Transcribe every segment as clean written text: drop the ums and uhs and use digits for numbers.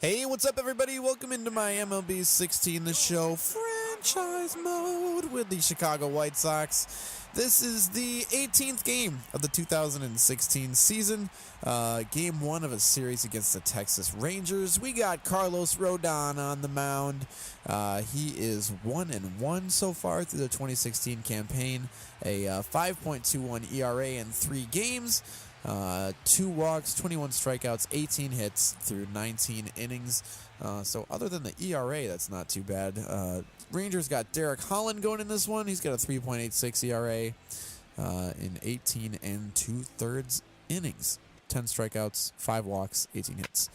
Hey, what's up, everybody? Welcome into my MLB 16 The Show franchise mode with the Chicago White Sox. This is the 18th game of the 2016 season, game one of a series against the Texas Rangers. We got Carlos Rodon on the mound. He is 1-1 so far through the 2016 campaign, a 5.21 ERA in 3 games. 2 walks, 21 strikeouts, 18 hits through 19 innings. So other than the ERA, that's not too bad. Rangers got Derek Holland going in this one. He's got a 3.86 ERA in 18 2/3 innings. 10 strikeouts, 5 walks, 18 hits.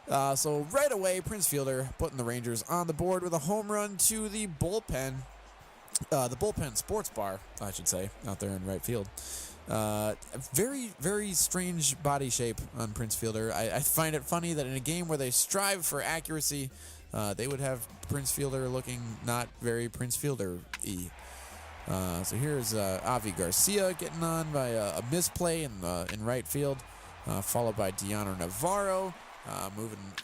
So right away, Prince Fielder putting the Rangers on the board with a home run to the bullpen. The bullpen sports bar, I should say, out there in right field. Very, very strange body shape on Prince Fielder. I find it funny that in a game where they strive for accuracy, they would have Prince Fielder looking not very Prince Fielder-y. So here's Avi Garcia getting on by a misplay in right field, followed by Deanna Navarro, moving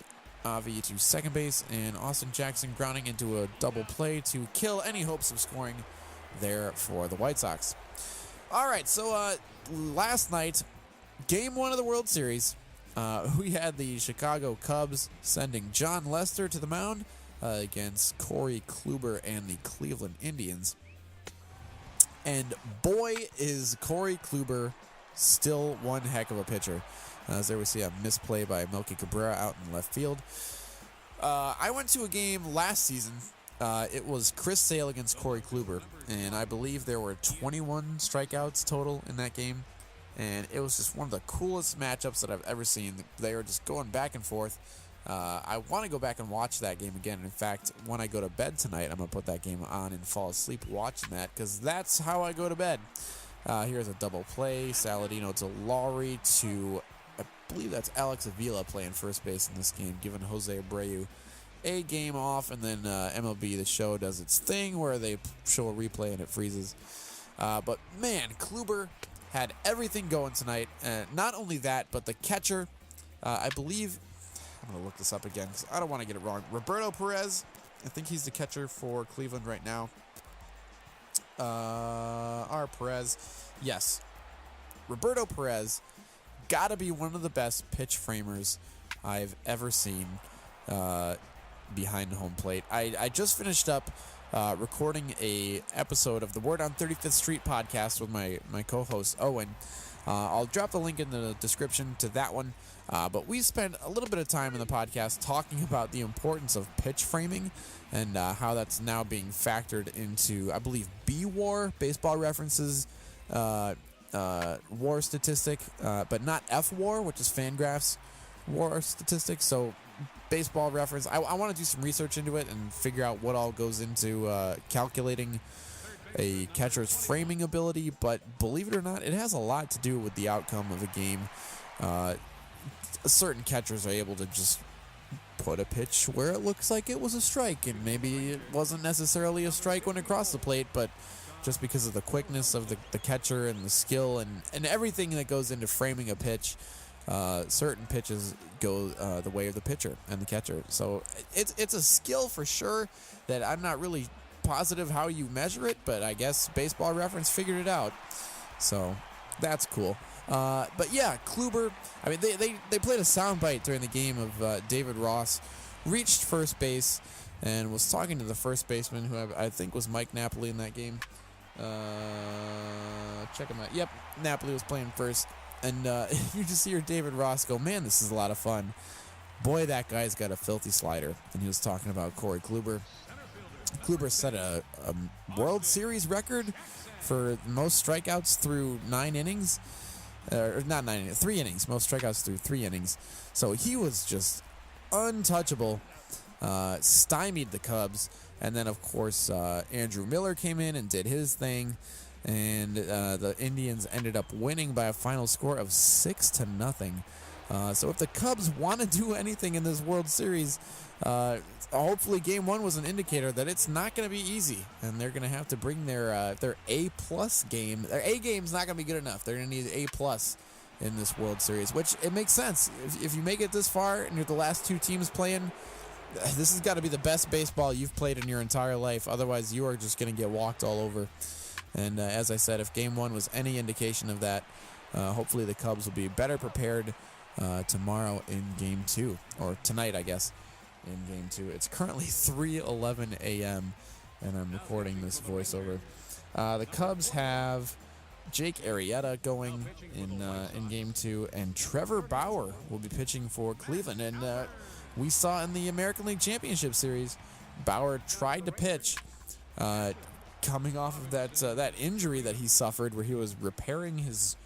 Avi to second base, and Austin Jackson grounding into a double play to kill any hopes of scoring there for the White Sox. All right, so last night, game one of the World Series, we had the Chicago Cubs sending John Lester to the mound against Corey Kluber and the Cleveland Indians. And boy, is Corey Kluber still one heck of a pitcher. As there we see a misplay by Melky Cabrera out in left field. I went to a game last season. It was Chris Sale against Corey Kluber, and I believe there were 21 strikeouts total in that game, and it was just one of the coolest matchups that I've ever seen. They were just going back and forth. I want to go back and watch that game again. In fact, when I go to bed tonight, I'm going to put that game on and fall asleep watching that, because that's how I go to bed. Here's a double play. Saladino to Lowry to, I believe that's Alex Avila playing first base in this game, giving Jose Abreu a game off, and then MLB The Show does its thing where they show a replay and it freezes. But man, Kluber had everything going tonight. Not only that, but the catcher, I believe, I'm going to look this up again because I don't want to get it wrong. Roberto Perez, I think he's the catcher for Cleveland right now. Perez, yes. Roberto Perez, got to be one of the best pitch framers I've ever seen behind home plate. I just finished up recording a episode of the Word on 35th Street podcast with my co-host Owen. I'll drop the link in the description to that one. But we spent a little bit of time in the podcast talking about the importance of pitch framing and how that's now being factored into, I believe, B-WAR, Baseball References WAR statistic, but not F-WAR, which is Fangraphs WAR statistics. So Baseball Reference, I want to do some research into it and figure out what all goes into calculating a catcher's framing ability, but believe it or not, it has a lot to do with the outcome of a game. Certain catchers are able to just put a pitch where it looks like it was a strike, and maybe it wasn't necessarily a strike when it crossed the plate, but just because of the quickness of the catcher and the skill and everything that goes into framing a pitch, certain pitches go the way of the pitcher and the catcher. So it's a skill for sure that I'm not really positive how you measure it, but I guess Baseball Reference figured it out. So that's cool. But yeah, Kluber, I mean, they played a soundbite during the game of David Ross reached first base and was talking to the first baseman, who I think was Mike Napoli in that game. Check him out. Yep, Napoli was playing first. And you just hear David Ross go, man, this is a lot of fun. Boy, that guy's got a filthy slider. And he was talking about Corey Kluber. Kluber set a World Series record for most strikeouts through 9 innings. Or not 9 innings, 3 innings. Most strikeouts through 3 innings. So he was just untouchable. Stymied the Cubs. And then, of course, Andrew Miller came in and did his thing. And the Indians ended up winning by a final score of 6-0. So if the Cubs want to do anything in this World Series, hopefully Game 1 was an indicator that it's not going to be easy, and they're going to have to bring their A+ game. Their A game's not going to be good enough. They're going to need A+ in this World Series, which it makes sense. If you make it this far and you're the last two teams playing, this has got to be the best baseball you've played in your entire life. Otherwise, you are just going to get walked all over. And as I said, if Game 1 was any indication of that, hopefully the Cubs will be better prepared tomorrow in Game 2, or tonight, I guess, in Game 2. It's currently 3:11 a.m., and I'm recording this voiceover. The Cubs have Jake Arrieta going in Game 2, and Trevor Bauer will be pitching for Cleveland. And we saw in the American League Championship Series, Bauer tried to pitch, coming off of that injury that he suffered, where he was repairing his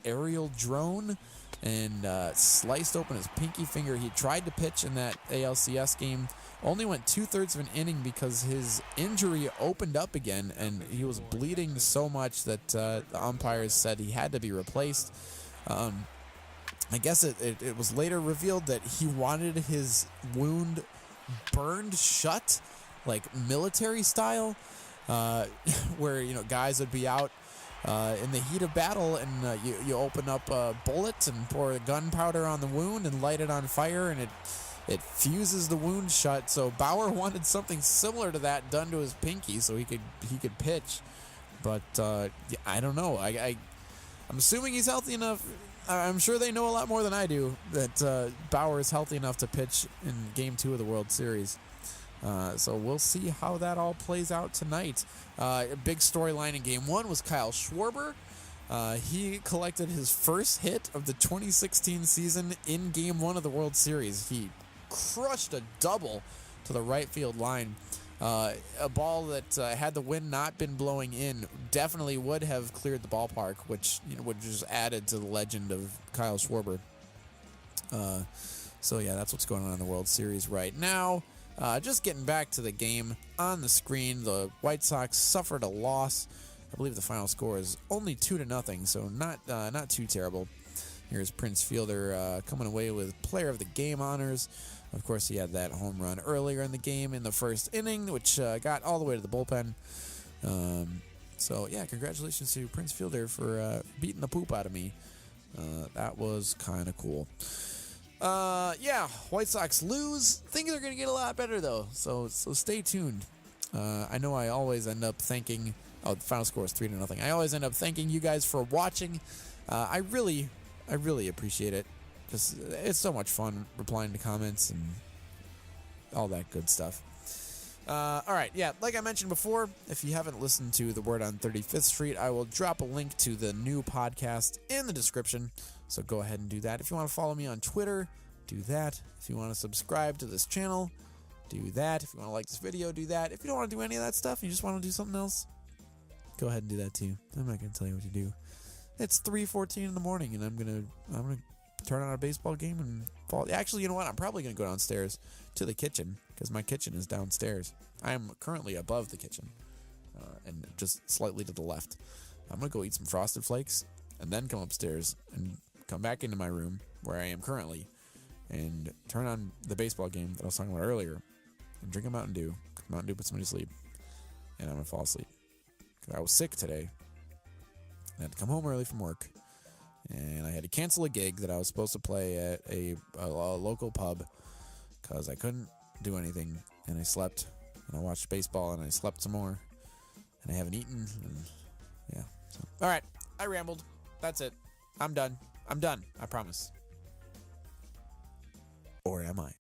aerial drone and sliced open his pinky finger. He tried to pitch in that ALCS game, only went 2/3 of an inning because his injury opened up again, and he was bleeding so much that the umpires said he had to be replaced. I guess it was later revealed that he wanted his wound burned shut, like military style, where guys would be out in the heat of battle, and you open up a bullet and pour gunpowder on the wound and light it on fire, and it fuses the wound shut. So Bauer wanted something similar to that done to his pinky so he could pitch. But I don't know. I'm assuming he's healthy enough. I'm sure they know a lot more than I do that Bauer is healthy enough to pitch in Game 2 of the World Series. So we'll see how that all plays out tonight. A big storyline in Game 1 was Kyle Schwarber. He collected his first hit of the 2016 season in Game 1 of the World Series. He crushed a double to the right field line. A ball that had the wind not been blowing in definitely would have cleared the ballpark, which would just added to the legend of Kyle Schwarber. So yeah, that's what's going on in the World Series right now. Just getting back to the game on the screen, the White Sox suffered a loss. I believe the final score is only 2-0, so not too terrible. Here's Prince Fielder coming away with Player of the Game honors. Of course, he had that home run earlier in the game in the first inning, which got all the way to the bullpen. So yeah, congratulations to Prince Fielder for beating the poop out of me. That was kind of cool. Yeah, White Sox lose. Things are going to get a lot better, though, so stay tuned. I know I always end up thanking... Oh, the final score is 3-0. I always end up thanking you guys for watching. I really appreciate it. Just, it's so much fun replying to comments and all that good stuff. All right, yeah, like I mentioned before, if you haven't listened to The Word on 35th Street, I will drop a link to the new podcast in the description, so go ahead and do that. If you want to follow me on Twitter, do that. If you want to subscribe to this channel, do that. If you want to like this video, do that. If you don't want to do any of that stuff and you just want to do something else, go ahead and do that too. I'm not going to tell you what to do. It's 3:14 in the morning, and I'm gonna turn on a baseball game and fall. Actually, you know what? I'm probably gonna go downstairs to the kitchen because my kitchen is downstairs. I am currently above the kitchen, and just slightly to the left. I'm gonna go eat some Frosted Flakes and then come upstairs and come back into my room where I am currently and turn on the baseball game that I was talking about earlier and drink a Mountain Dew. Mountain Dew puts me to sleep, and I'm gonna fall asleep. Cause I was sick today. I had to come home early from work, and I had to cancel a gig that I was supposed to play at a local pub because I couldn't do anything, and I slept, and I watched baseball, and I slept some more, and I haven't eaten, and yeah. So. All right, I rambled. That's it. I'm done. I promise. Or am I?